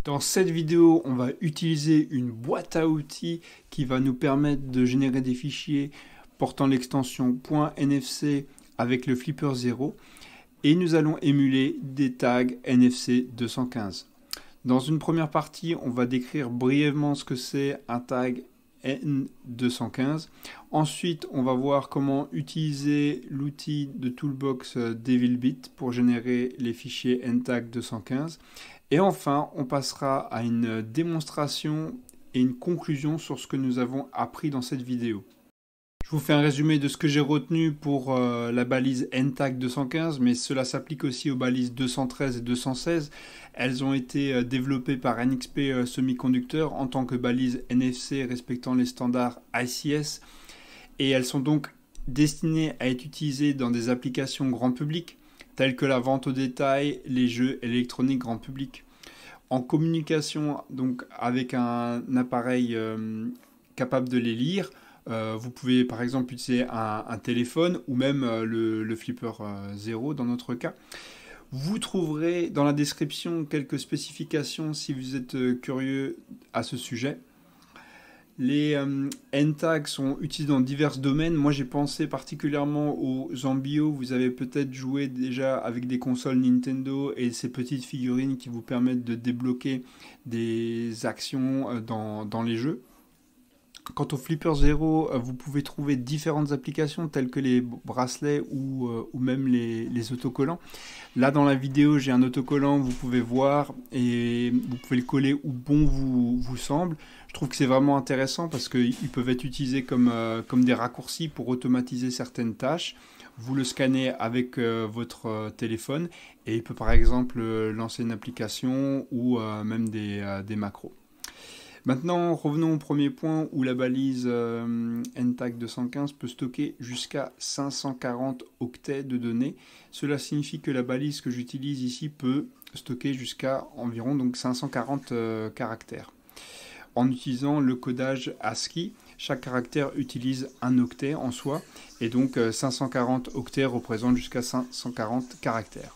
Dans cette vidéo, on va utiliser une boîte à outils qui va nous permettre de générer des fichiers portant l'extension .nfc avec le Flipper 0 et nous allons émuler des tags NFC 215. Dans une première partie, on va décrire brièvement ce que c'est un tag N215. Ensuite, on va voir comment utiliser l'outil de Toolbox DevilBit pour générer les fichiers NTAG215. Et enfin, on passera à une démonstration et une conclusion sur ce que nous avons appris dans cette vidéo. Je vous fais un résumé de ce que j'ai retenu pour la balise NTAG215, mais cela s'applique aussi aux balises 213 et 216. Elles ont été développées par NXP Semiconductor en tant que balises NFC respectant les standards ICS. Et elles sont donc destinées à être utilisées dans des applications grand public, telles que la vente au détail, les jeux électroniques grand public. En communication donc avec un appareil capable de les lire, vous pouvez par exemple utiliser un téléphone ou même le Flipper 0 dans notre cas. Vous trouverez dans la description quelques spécifications si vous êtes curieux à ce sujet. Les NTAG sont utilisés dans divers domaines. Moi, j'ai pensé particulièrement aux Zambio. Vous avez peut-être joué déjà avec des consoles Nintendo et ces petites figurines qui vous permettent de débloquer des actions dans les jeux. Quant au Flipper 0, vous pouvez trouver différentes applications telles que les bracelets ou même les autocollants. Là, dans la vidéo, j'ai un autocollant, vous pouvez voir, et vous pouvez le coller où bon vous semble. Je trouve que c'est vraiment intéressant parce qu'ils peuvent être utilisés comme des raccourcis pour automatiser certaines tâches. Vous le scannez avec votre téléphone et il peut par exemple lancer une application ou même des macros. Maintenant, revenons au premier point où la balise NTAG215 peut stocker jusqu'à 540 octets de données. Cela signifie que la balise que j'utilise ici peut stocker jusqu'à environ donc 540 caractères. En utilisant le codage ASCII, chaque caractère utilise un octet en soi, et donc 540 octets représentent jusqu'à 540 caractères.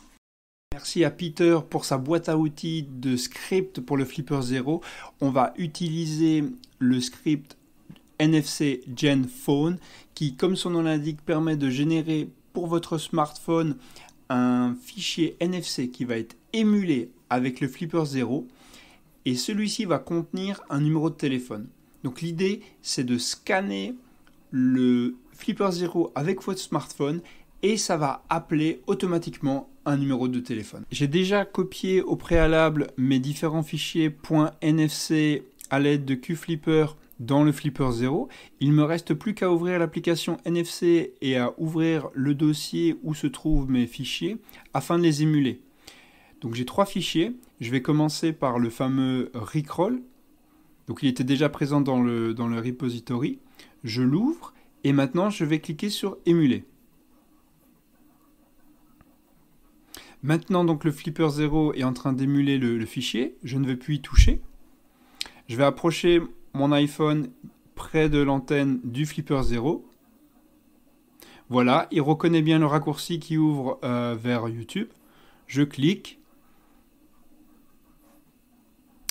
Merci à Peter pour sa boîte à outils de script pour le Flipper 0. On va utiliser le script NFC Gen Phone qui, comme son nom l'indique, permet de générer pour votre smartphone un fichier NFC qui va être émulé avec le Flipper 0 et celui-ci va contenir un numéro de téléphone. Donc l'idée, c'est de scanner le Flipper 0 avec votre smartphone et ça va appeler automatiquement un numéro de téléphone. J'ai déjà copié au préalable mes différents fichiers .nfc à l'aide de QFlipper dans le Flipper 0. Il ne me reste plus qu'à ouvrir l'application NFC et à ouvrir le dossier où se trouvent mes fichiers afin de les émuler. Donc j'ai trois fichiers. Je vais commencer par le fameux Rickroll. Donc il était déjà présent dans le repository. Je l'ouvre et maintenant je vais cliquer sur émuler. Maintenant, donc, le Flipper 0 est en train d'émuler le fichier. Je ne vais plus y toucher. Je vais approcher mon iPhone près de l'antenne du Flipper 0. Voilà, il reconnaît bien le raccourci qui ouvre vers YouTube. Je clique.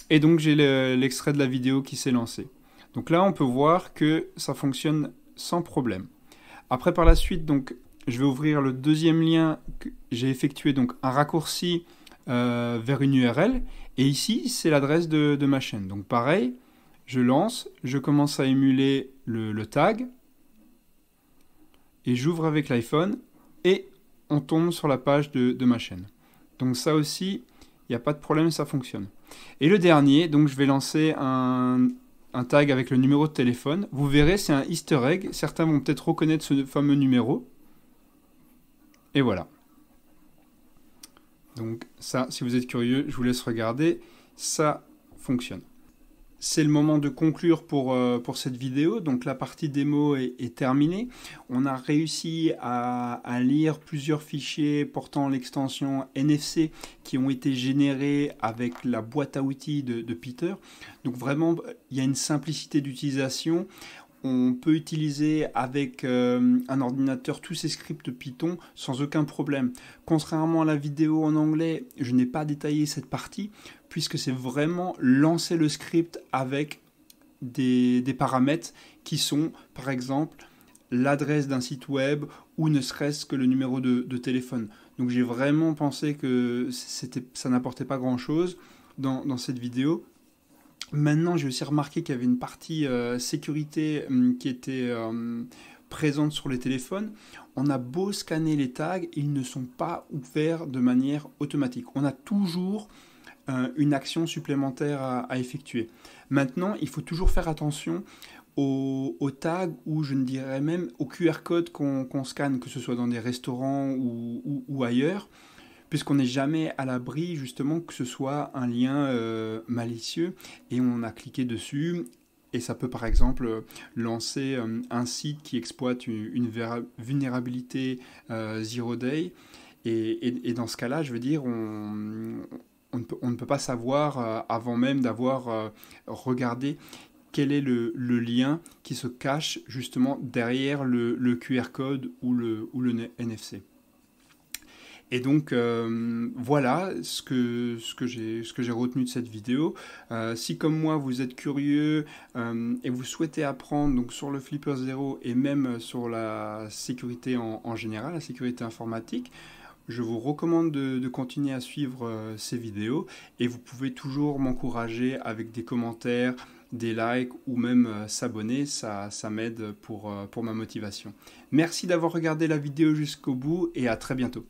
Et donc, j'ai l'extrait de la vidéo qui s'est lancé. Donc là, on peut voir que ça fonctionne sans problème. Après, par la suite, donc, je vais ouvrir le deuxième lien que j'ai effectué, donc un raccourci vers une URL. Et ici, c'est l'adresse de ma chaîne. Donc pareil, je lance, je commence à émuler le tag. Et j'ouvre avec l'iPhone. Et on tombe sur la page de ma chaîne. Donc ça aussi, il n'y a pas de problème, ça fonctionne. Et le dernier, donc je vais lancer un tag avec le numéro de téléphone. Vous verrez, c'est un easter egg. Certains vont peut-être reconnaître ce fameux numéro. Et voilà. Donc ça, si vous êtes curieux, je vous laisse regarder. Ça fonctionne. C'est le moment de conclure pour cette vidéo. Donc la partie démo est terminée. On a réussi à lire plusieurs fichiers portant l'extension NFC qui ont été générés avec la boîte à outils de Peter. Donc vraiment, il y a une simplicité d'utilisation. on peut utiliser avec un ordinateur tous ces scripts Python sans aucun problème. Contrairement à la vidéo en anglais, je n'ai pas détaillé cette partie puisque c'est vraiment lancer le script avec des paramètres qui sont par exemple l'adresse d'un site web ou ne serait-ce que le numéro de téléphone. Donc j'ai vraiment pensé que ça n'apportait pas grand-chose dans cette vidéo. Maintenant, j'ai aussi remarqué qu'il y avait une partie sécurité qui était présente sur les téléphones. On a beau scanner les tags, ils ne sont pas ouverts de manière automatique. On a toujours une action supplémentaire à effectuer. Maintenant, il faut toujours faire attention aux tags ou je ne dirais même aux QR codes qu'on scanne, que ce soit dans des restaurants ou ailleurs, puisqu'on n'est jamais à l'abri justement que ce soit un lien malicieux et on a cliqué dessus et ça peut par exemple lancer un site qui exploite une vulnérabilité zero day et dans ce cas-là, je veux dire, on ne peut pas savoir avant même d'avoir regardé quel est le lien qui se cache justement derrière le QR code ou le NFC. Et donc voilà ce que j'ai retenu de cette vidéo. Si comme moi vous êtes curieux et vous souhaitez apprendre donc, sur le Flipper Zero et même sur la sécurité en général, la sécurité informatique, je vous recommande de continuer à suivre ces vidéos et vous pouvez toujours m'encourager avec des commentaires, des likes ou même s'abonner, ça m'aide pour ma motivation. Merci d'avoir regardé la vidéo jusqu'au bout et à très bientôt.